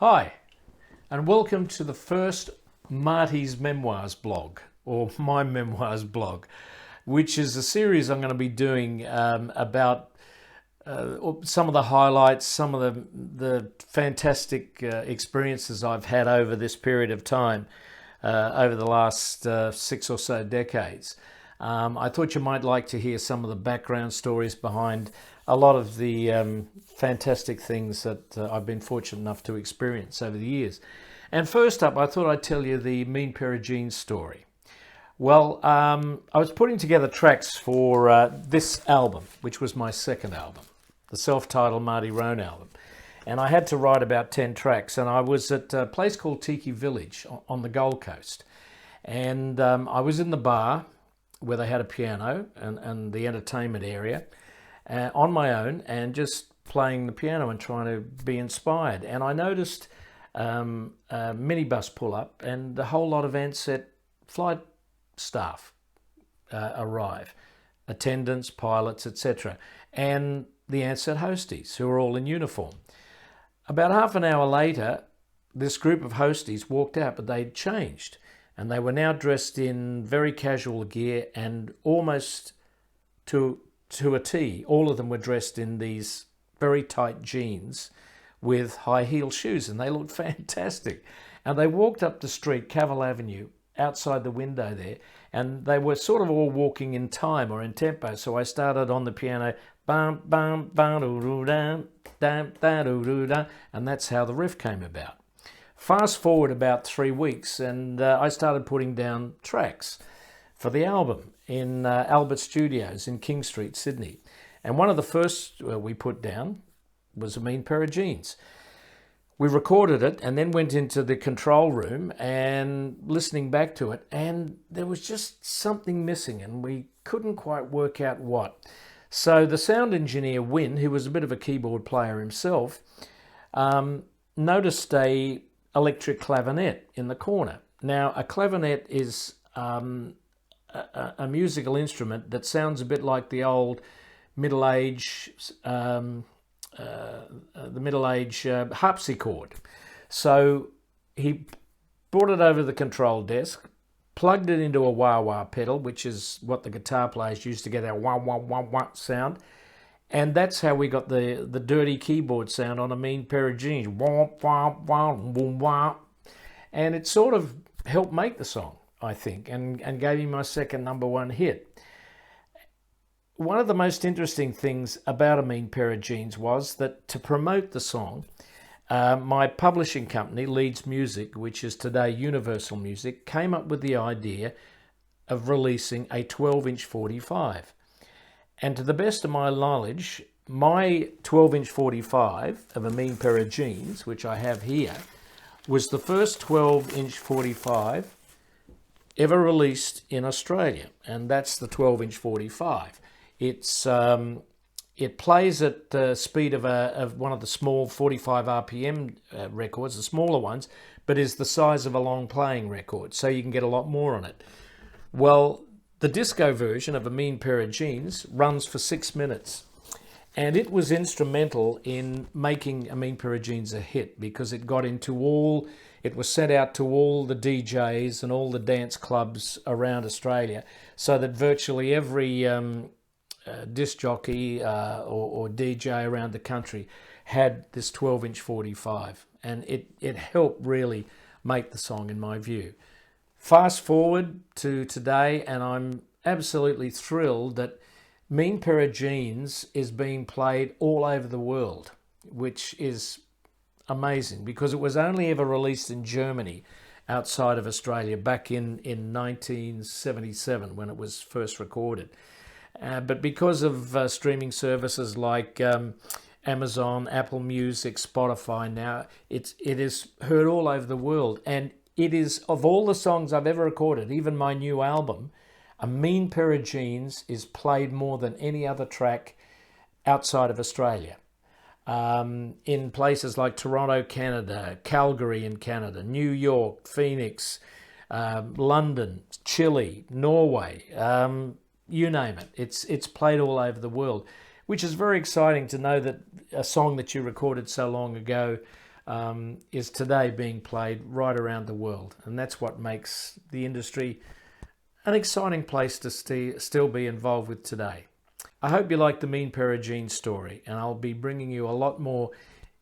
Hi, and welcome to the first Marty's Memoirs blog, or my Memoirs blog, which is a series I'm going to be doing about some of the highlights, some of the fantastic experiences I've had over this period of time, over the last 6 or so decades. I thought you might like to hear some of the background stories behind a lot of the fantastic things that I've been fortunate enough to experience over the years. And first up, I thought I'd tell you the Mean Pair of Jeans story. Well, I was putting together tracks for this album, which was my second album, the self-titled Marty Rhone album. And I had to write about 10 tracks, and I was at a place called Tiki Village on the Gold Coast. And I was in the bar where they had a piano and the entertainment area on my own, and just playing the piano and trying to be inspired. And I noticed a minibus pull up and a whole lot of Ansett flight staff arrive, attendants, pilots, etc. And the Ansett hosties, who are all in uniform. About half an hour later, this group of hosties walked out, but they'd changed. And they were now dressed in very casual gear, and almost to a T, all of them were dressed in these very tight jeans with high heel shoes, and they looked fantastic. And they walked up the street, Cavill Avenue, outside the window there, and they were sort of all walking in time or in tempo. So I started on the piano, bam, bam, bam, doo-doo-dam, dam, da, doo-doo-dam, and that's how the riff came about. Fast forward about 3 weeks, and I started putting down tracks for the album in Albert Studios in King Street, Sydney. And one of the first we put down was A Mean Pair of Jeans. We recorded it and then went into the control room and listening back to it, and there was just something missing, and we couldn't quite work out what. So the sound engineer, Win, who was a bit of a keyboard player himself, noticed a electric clavinet in the corner. Now, a clavinet is a musical instrument that sounds a bit like the old middle-age harpsichord. So he brought it over to the control desk, plugged it into a wah-wah pedal, which is what the guitar players use to get our wah-wah-wah-wah sound. And that's how we got the dirty keyboard sound on A Mean Pair of Jeans. Wah, wah, wah, wah, wah. And it sort of helped make the song, I think, and gave me my second #1 hit. One of the most interesting things about A Mean Pair of Jeans was that to promote the song, my publishing company, Leeds Music, which is today Universal Music, came up with the idea of releasing a 12-inch 45. And to the best of my knowledge, my 12-inch 45 of A Mean Pair of Jeans, which I have here, was the first 12-inch 45 ever released in Australia. And that's the 12-inch 45. It plays at the speed of one of the small 45 RPM records, the smaller ones, but is the size of a long playing record, so you can get a lot more on it. Well, the disco version of A Mean Pair of Jeans runs for 6 minutes, and it was instrumental in making A Mean Pair of Jeans a hit, because it was sent out to all the DJs and all the dance clubs around Australia, so that virtually every disc jockey or DJ around the country had this 12-inch 45, and it helped really make the song, in my view. Fast forward to today, and I'm absolutely thrilled that Mean Pair of Jeans is being played all over the world, which is amazing, because it was only ever released in Germany outside of Australia back in 1977 when it was first recorded. But because of streaming services like Amazon, Apple Music, Spotify now, it is heard all over the world. And it is, of all the songs I've ever recorded, even my new album, A Mean Pair of Jeans is played more than any other track outside of Australia. In places like Toronto, Canada, Calgary in Canada, New York, Phoenix, London, Chile, Norway, you name it. It's played all over the world, which is very exciting to know that a song that you recorded so long ago is today being played right around the world. And that's what makes the industry an exciting place to still be involved with today. I hope you like the Mean Pair of Jeans story, and I'll be bringing you a lot more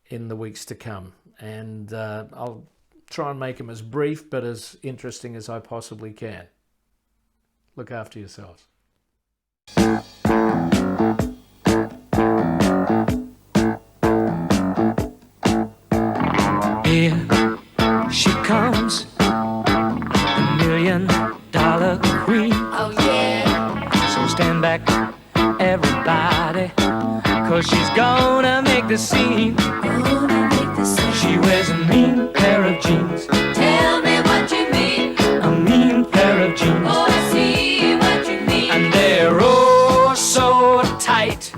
in the weeks to come. And I'll try and make them as brief but as interesting as I possibly can. Look after yourselves. Here she comes, the $1 million queen. Oh yeah. So stand back, everybody, 'cause she's gonna make the scene. Gonna make the scene. She wears a mean pair of jeans, Tell me what you mean. a mean pair of jeans. Oh, I see what you mean. And they're oh so tight.